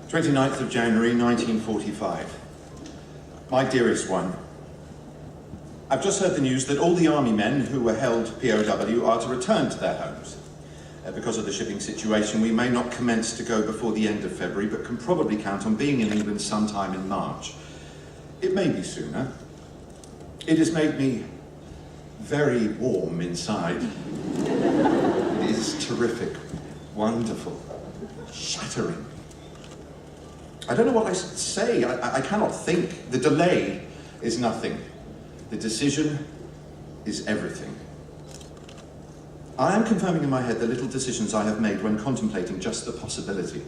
29th of January 1945. My dearest one, I've just heard the news that all the army men who were held POW are to return to their homes. Because of the shipping situation, we may not commence to go before the end of February, but can probably count on being in England sometime in March. It may be sooner. It has made me very warm inside. It is terrific, wonderful, shattering. I don't know what I should say. I cannot think. The delay is nothing. The decision is everything. I am confirming in my head the little decisions I have made when contemplating just the possibility.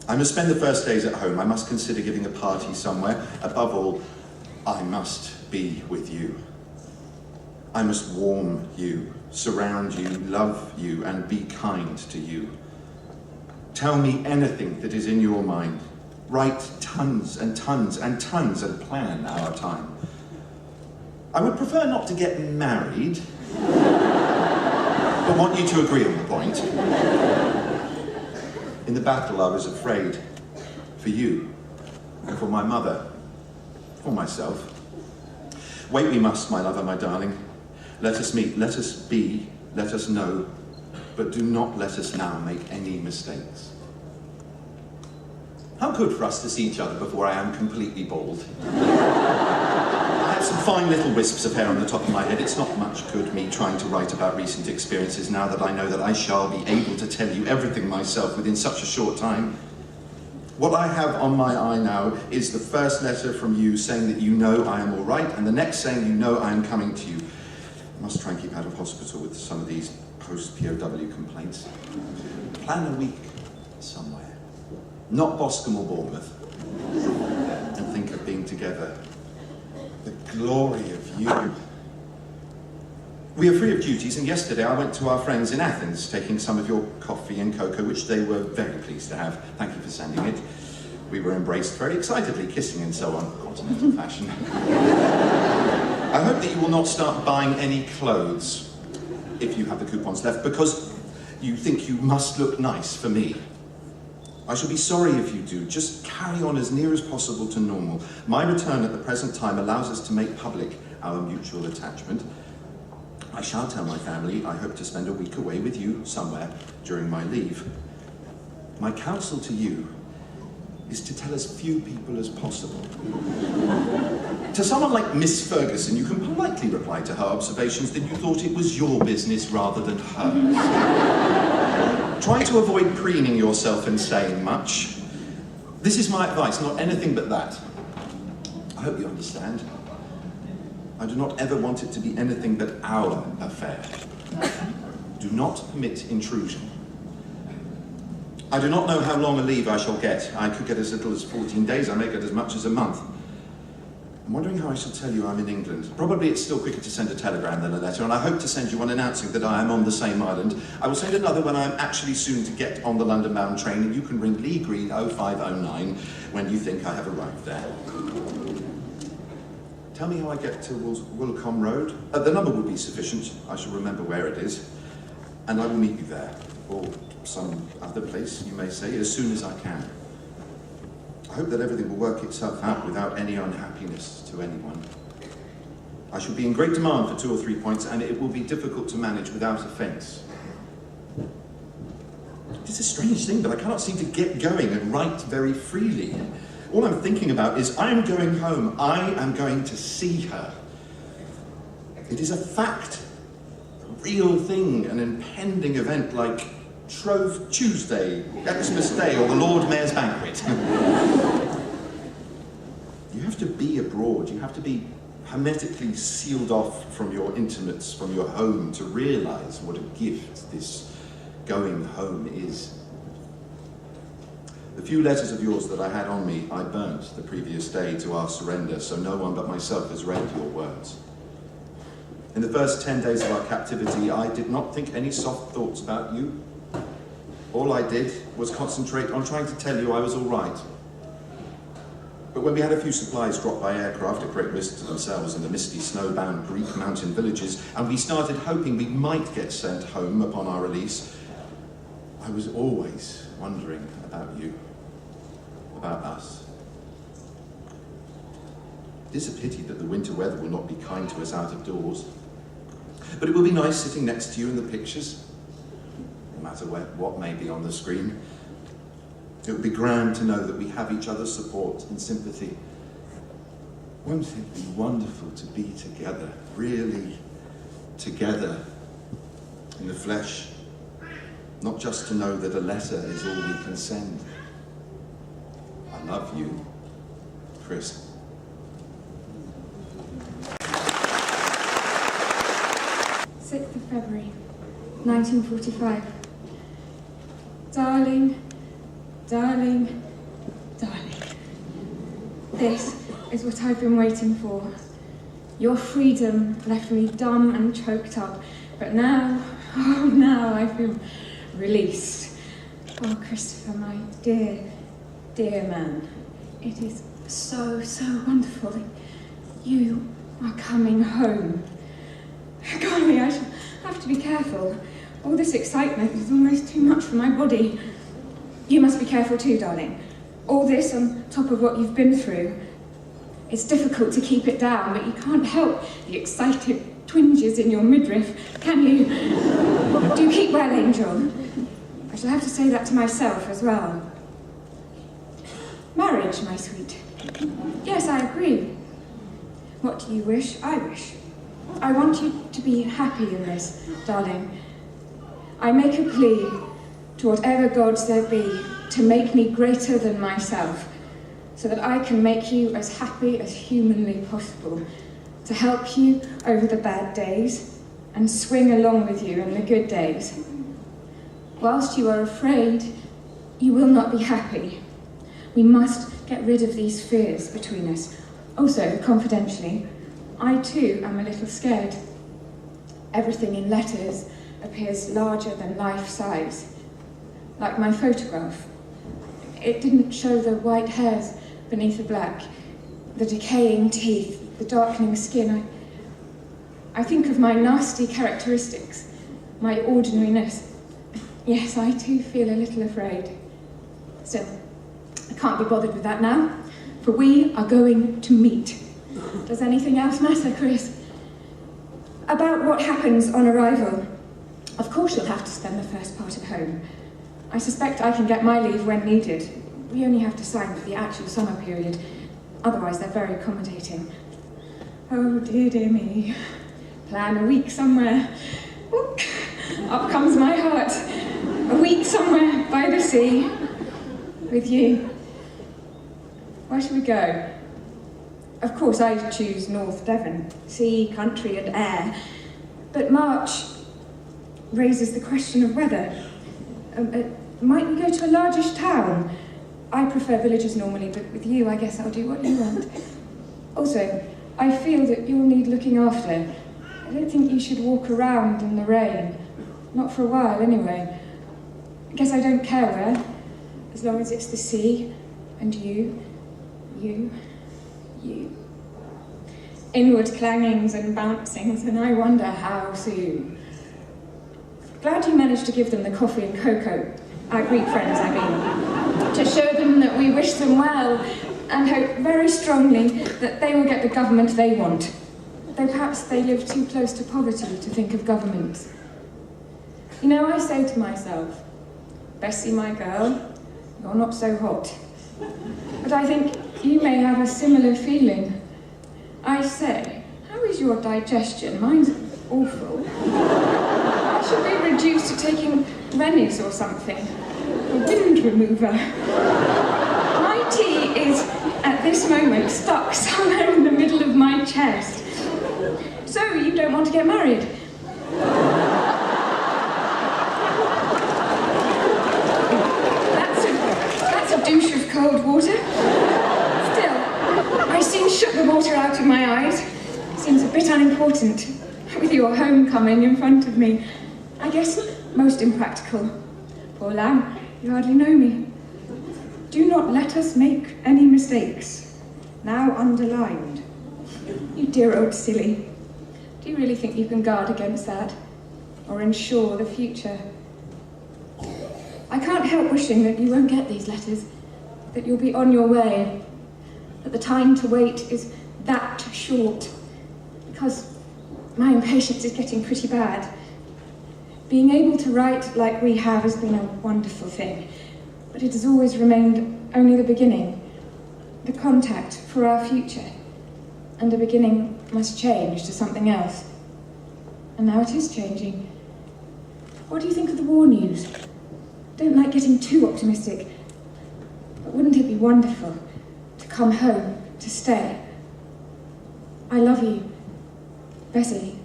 I must spend the first days at home. I must consider giving a party somewhere. Above all, I must be with you. I must warm you, surround you, love you, and be kind to you. Tell me anything that is in your mind. Write tons and tons and tons and plan our time. I would prefer not to get married, but want you to agree on the point. In the battle, I was afraid for you, for my mother, for myself. Wait we must, my lover, my darling. Let us meet, let us be, let us know, but do not let us now make any mistakes. How good for us to see each other before I am completely bald. I have some fine little wisps of hair on the top of my head. It's not much good me trying to write about recent experiences now that I know that I shall be able to tell you everything myself within such a short time. What I have on my eye now is the first letter from you saying that you know I am all right, and the next saying you know I am coming to you. I must try and keep out of hospital with some of these post-POW complaints. Plan a week somewhere. Not Boscombe or Bournemouth, and think of being together. The glory of you. We are free of duties, and yesterday I went to our friends in Athens, taking some of your coffee and cocoa, which they were very pleased to have. Thank you for sending it. We were embraced very excitedly, kissing and so on, continental fashion. I hope that you will not start buying any clothes, if you have the coupons left, because you think you must look nice for me. I shall be sorry if you do. Just carry on as near as possible to normal. My return at the present time allows us to make public our mutual attachment. I shall tell my family I hope to spend a week away with you somewhere during my leave. My counsel to you is to tell as few people as possible. To someone like Miss Ferguson, you can politely reply to her observations that you thought it was your business rather than hers. Try to avoid preening yourself and saying much. This is my advice, not anything but that. I hope you understand. I do not ever want it to be anything but our affair. Do not permit intrusion. I do not know how long a leave I shall get. I could get as little as 14 days, I may get as much as a month. I'm wondering how I shall tell you I'm in England. Probably it's still quicker to send a telegram than a letter, and I hope to send you one announcing that I am on the same island. I will send another when I am actually soon to get on the London-bound train, and you can ring Lee Green 0509 when you think I have arrived there. Tell me how I get to Wilcombe Road. The number will be sufficient. I shall remember where it is, and I will meet you there, or some other place, you may say, as soon as I can. I hope that everything will work itself out without any unhappiness to anyone. I shall be in great demand for 2 or 3 points, and it will be difficult to manage without offence. It's a strange thing, but I cannot seem to get going and write very freely. All I'm thinking about is I am going home. I am going to see her. It is a fact, a real thing, an impending event like Shrove Tuesday, Xmas Day, or the Lord Mayor's Banquet. You have to be abroad. You have to be hermetically sealed off from your intimates, from your home, to realise what a gift this going home is. The few letters of yours that I had on me, I burnt the previous day to our surrender, so no one but myself has read your words. In the first 10 days of our captivity, I did not think any soft thoughts about you. All I did was concentrate on trying to tell you I was all right. But when we had a few supplies dropped by aircraft at great risk to themselves in the misty, snow-bound Greek mountain villages, and we started hoping we might get sent home upon our release, I was always wondering about you. about us. It is a pity that the winter weather will not be kind to us out of doors. But it will be nice sitting next to you in the pictures, no matter what may be on the screen. It would be grand to know that we have each other's support and sympathy. Won't it be wonderful to be together, really together in the flesh? Not just to know that a letter is all we can send. I love you, Chris. February 1945. Darling, darling, darling. This is what I've been waiting for. Your freedom left me dumb and choked up, but now, oh, now I've been released. Oh, Christopher, my dear, dear man, it is so, so wonderful that you are coming home. Golly, I shall have to be careful. All this excitement is almost too much for my body. You must be careful too, darling. All this on top of what you've been through. It's difficult to keep it down, but you can't help the excited twinges in your midriff, can you? Do keep well, Angel. I shall have to say that to myself as well. Marriage, my sweet. Yes, I agree. What do you wish? I wish. I want you to be happy in this, darling. I make a plea to whatever gods there be to make me greater than myself, so that I can make you as happy as humanly possible, to help you over the bad days and swing along with you in the good days. Whilst you are afraid, you will not be happy. We must get rid of these fears between us. Also, confidentially, I too am a little scared. Everything in letters appears larger than life size, like my photograph. It didn't show the white hairs beneath the black, the decaying teeth, the darkening skin. I think of my nasty characteristics, my ordinariness. Yes, I too feel a little afraid. Still, I can't be bothered with that now, for we are going to meet. Does anything else matter, Chris? About what happens on arrival. Of course you'll have to spend the first part at home. I suspect I can get my leave when needed. We only have to sign for the actual summer period. Otherwise, they're very accommodating. Oh, dear, dear me. Plan a week somewhere. Oop. Up comes my heart. A week somewhere by the sea. With you. Where should we go? Of course, I choose North Devon. Sea, country and air. But March raises the question of weather. Might we go to a largish town? I prefer villages normally, but with you, I guess I'll do what you want. Also, I feel that you'll need looking after. I don't think you should walk around in the rain. Not for a while, anyway. I guess I don't care where, as long as it's the sea, and you. Inward clangings and bouncings, and I wonder how soon. Glad you managed to give them the coffee and cocoa, our Greek friends, I mean, to show them that we wish them well, and hope very strongly that they will get the government they want, though perhaps they live too close to poverty to think of governments. You know, I say to myself, Bessie, my girl, you're not so hot. But I think you may have a similar feeling. I say, how is your digestion? Mine's awful. I should be reduced to taking Rennies or something. A wind remover. My tea is, at this moment, stuck somewhere in the middle of my chest. So, you don't want to get married? That's a douche of cold water. I soon shook the water out of my eyes. Seems a bit unimportant, with your homecoming in front of me. I guess most impractical. Poor lamb, you hardly know me. Do not let us make any mistakes. Now underlined. You dear old silly. Do you really think you can guard against that? Or ensure the future? I can't help wishing that you won't get these letters. that you'll be on your way, that the time to wait is that short, because my impatience is getting pretty bad. Being able to write like we have has been a wonderful thing, but it has always remained only the beginning, the contact for our future, and the beginning must change to something else. And now it is changing. What do you think of the war news? Don't like getting too optimistic, but wouldn't it be wonderful to come home, to stay? I love you, Bessie.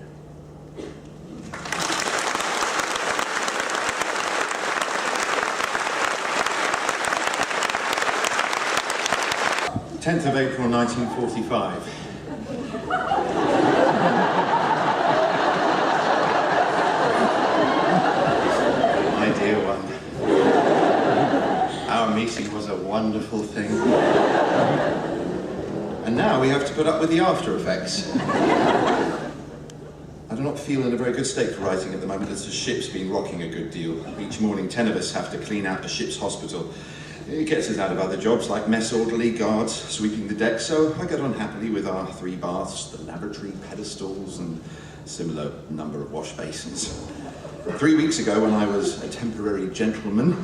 10th of April 1945. My dear one, our meeting was a wonderful thing. And now we have to put up with the after effects. I do not feel in a very good state for writing at the moment, as the ship's been rocking a good deal. Each morning 10 of us have to clean out the ship's hospital. It gets us out of other jobs like mess orderly, guards, sweeping the deck, so I get on happily with our 3 baths, the lavatory, pedestals, and similar number of wash basins. 3 weeks ago, when I was a temporary gentleman,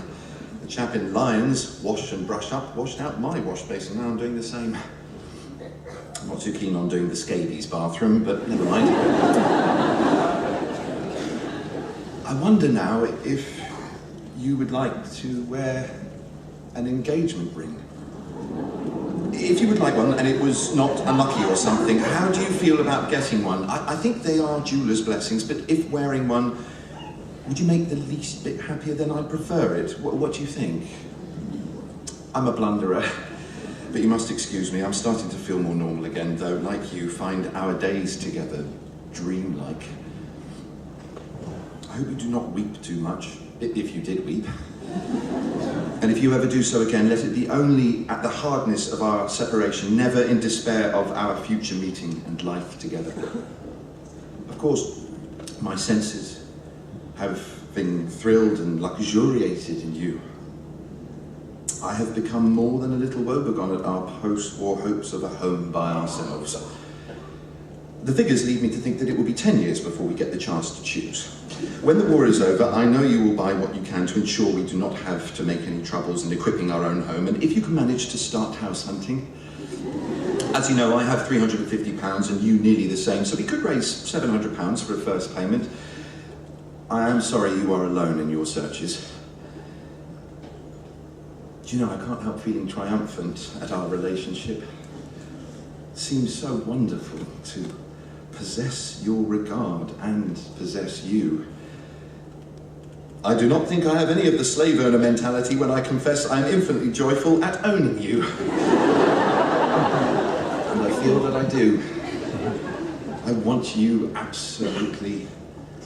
the chap in Lyons, wash and brush up, washed out my wash basin. Now I'm doing the same. I'm not too keen on doing the scabies bathroom, but never mind. I wonder now if you would like to wear an engagement ring. If you would like one, and it was not unlucky or something, how do you feel about getting one? I think they are jeweler's blessings, but if wearing one, would you make the least bit happier? Then I'd prefer it. What do you think? I'm a blunderer, but you must excuse me. I'm starting to feel more normal again, though, like you, find our days together dreamlike. I hope you do not weep too much, if you did weep. And if you ever do so again, let it be only at the hardness of our separation, never in despair of our future meeting and life together. Of course, my senses have been thrilled and luxuriated in you. I have become more than a little woebegone at our post-war hopes of a home by ourselves. The figures lead me to think that it will be 10 years before we get the chance to choose. When the war is over, I know you will buy what you can to ensure we do not have to make any troubles in equipping our own home, and if you can manage to start house hunting. As you know, I have £350 and you nearly the same, so we could raise £700 for a first payment. I am sorry you are alone in your searches. Do you know, I can't help feeling triumphant at our relationship. It seems so wonderful to possess your regard and possess you. I do not think I have any of the slave owner mentality when I confess I am infinitely joyful at owning you. And I feel that I do. I want you absolutely,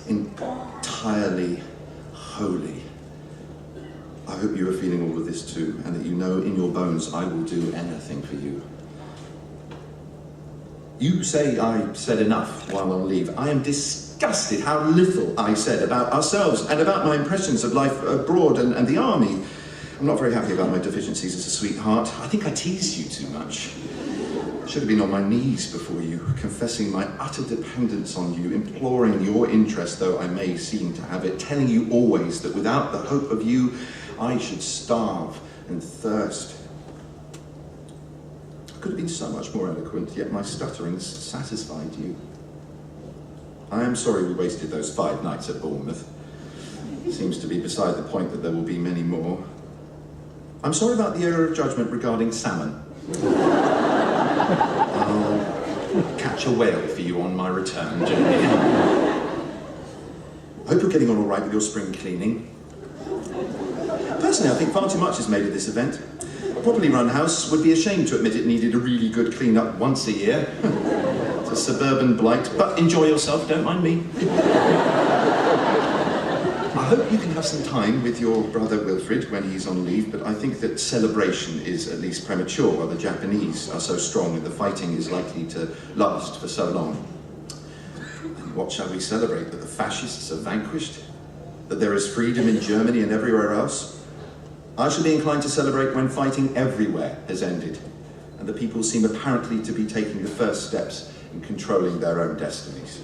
entirely, wholly. I hope you are feeling all of this too, and that you know in your bones I will do anything for you. You say I said enough while on leave. I am disgusted how little I said about ourselves and about my impressions of life abroad and the army. I'm not very happy about my deficiencies as a sweetheart. I think I teased you too much. I should have been on my knees before you, confessing my utter dependence on you, imploring your interest, though I may seem to have it, telling you always that without the hope of you, I should starve and thirst. I could have been so much more eloquent, yet my stutterings satisfied you. I am sorry we wasted those 5 nights at Bournemouth. It seems to be beside the point that there will be many more. I'm sorry about the error of judgment regarding salmon. I'll catch a whale for you on my return journey. I hope you're getting on all right with your spring cleaning. Personally, I think far too much is made of this event. A properly run house would be ashamed to admit it needed a really good clean-up once a year. It's a suburban blight, but enjoy yourself, don't mind me. I hope you can have some time with your brother Wilfred when he's on leave, but I think that celebration is at least premature while the Japanese are so strong and the fighting is likely to last for so long. And what shall we celebrate? That the fascists are vanquished? That there is freedom in Germany and everywhere else? I shall be inclined to celebrate when fighting everywhere has ended, and the people seem apparently to be taking the first steps in controlling their own destinies.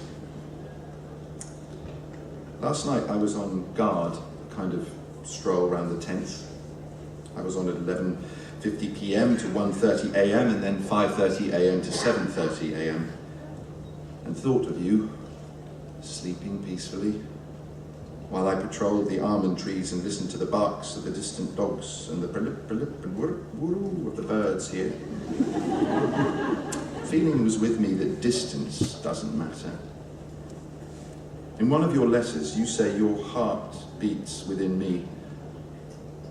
Last night I was on guard, kind of stroll around the tents. I was on at 11:50 p.m. to 1:30 a.m. and then 5:30 a.m. to 7:30 a.m. and thought of you, sleeping peacefully, while I patrolled the almond trees and listened to the barks of the distant dogs and the blip, blip, and whoop, whoop of the birds here. The feeling was with me that distance doesn't matter. In one of your letters, you say your heart beats within me.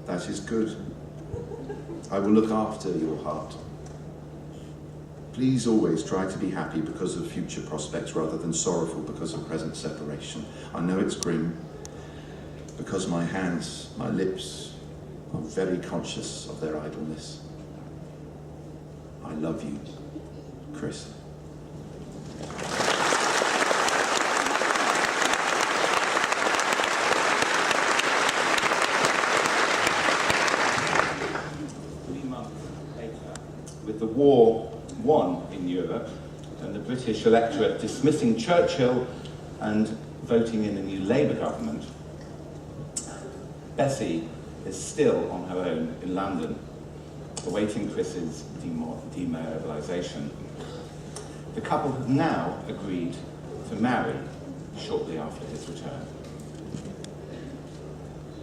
That is good. I will look after your heart. Please always try to be happy because of future prospects rather than sorrowful because of present separation. I know it's grim, because my hands, my lips, are very conscious of their idleness. I love you, Chris. With the war won in Europe and the British electorate dismissing Churchill and voting in a new Labour government, Bessie is still on her own in London, awaiting Chris's demobilisation. The couple have now agreed to marry shortly after his return.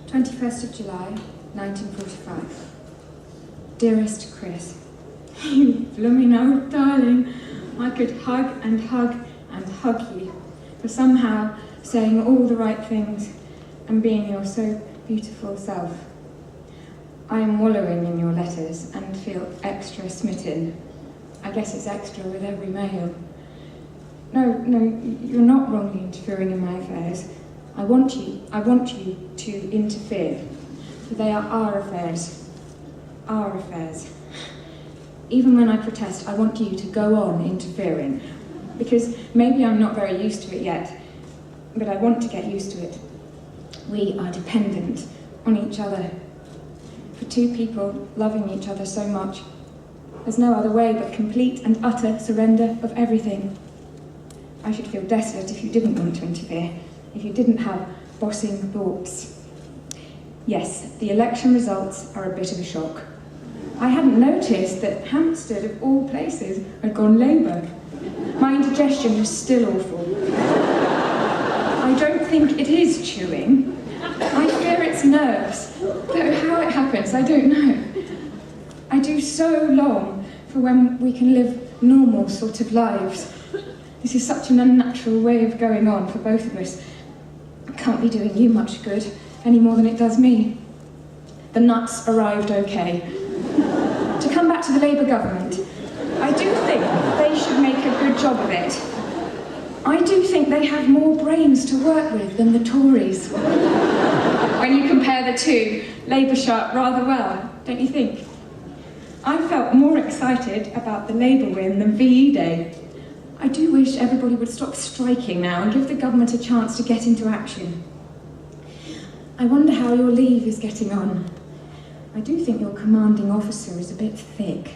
21st of July, 1945. Dearest Chris, you blooming old darling, I could hug and hug and hug you for somehow saying all the right things and being your so beautiful self. I am wallowing in your letters and feel extra smitten. I guess it's extra with every mail. No, you're not wrongly interfering in my affairs. I want you to interfere, for they are our affairs. Our affairs. Even when I protest, I want you to go on interfering, because maybe I'm not very used to it yet, but I want to get used to it. We are dependent on each other. For two people loving each other so much, there's no other way but complete and utter surrender of everything. I should feel desolate if you didn't want to interfere, if you didn't have bossing thoughts. Yes, the election results are a bit of a shock. I hadn't noticed that Hampstead, of all places, had gone Labour. My indigestion was still awful. I don't think it is chewing. I fear it's nerves, though how it happens, I don't know. I do so long for when we can live normal sort of lives. This is such an unnatural way of going on for both of us. It can't be doing you much good, any more than it does me. The nuts arrived okay. To come back to the Labour government, I do think they should make a good job of it. I do think they have more brains to work with than the Tories. When you compare the two, Labour shot rather well, don't you think? I felt more excited about the Labour win than VE Day. I do wish everybody would stop striking now and give the government a chance to get into action. I wonder how your leave is getting on. I do think your commanding officer is a bit thick.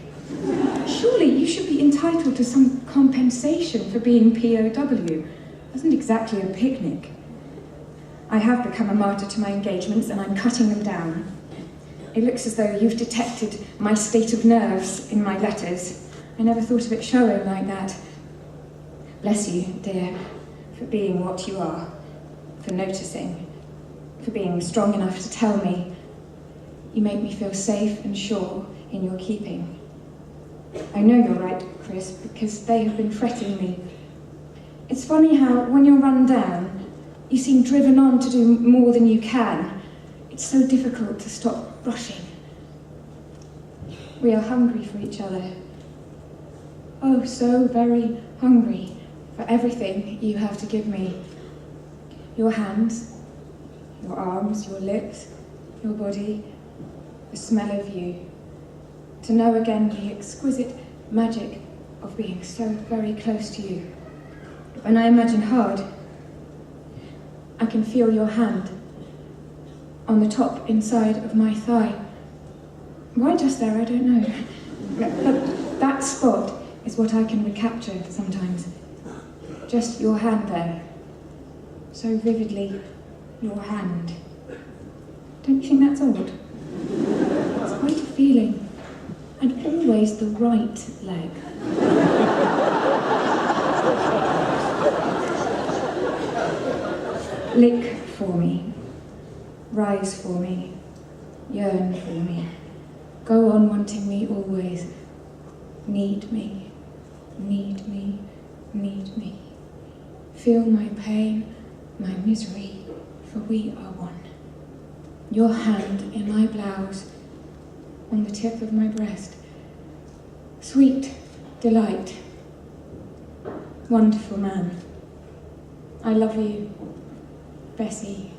Surely you should be entitled to some compensation for being POW. Wasn't exactly a picnic. I have become a martyr to my engagements and I'm cutting them down. It looks as though you've detected my state of nerves in my letters. I never thought of it showing like that. Bless you, dear, for being what you are, for noticing, for being strong enough to tell me. You make me feel safe and sure in your keeping. I know you're right, Chris, because they have been fretting me. It's funny how, when you're run down, you seem driven on to do more than you can. It's so difficult to stop rushing. We are hungry for each other. Oh, so very hungry for everything you have to give me. Your hands, your arms, your lips, your body, the smell of you. To know again the exquisite magic of being so very close to you. When I imagine hard, I can feel your hand on the top inside of my thigh, Why just there, I don't know. But that spot is what I can recapture sometimes. Just your hand there. So vividly, your hand. Don't you think that's odd? It's quite a feeling. And always the right leg. Lick for me. Rise for me. Yearn for me. Go on wanting me always. Need me. Need me. Need me. Feel my pain, my misery, for we are one. Your hand in my blouse, on the tip of my breast. Sweet delight. Wonderful man. I love you, Bessie.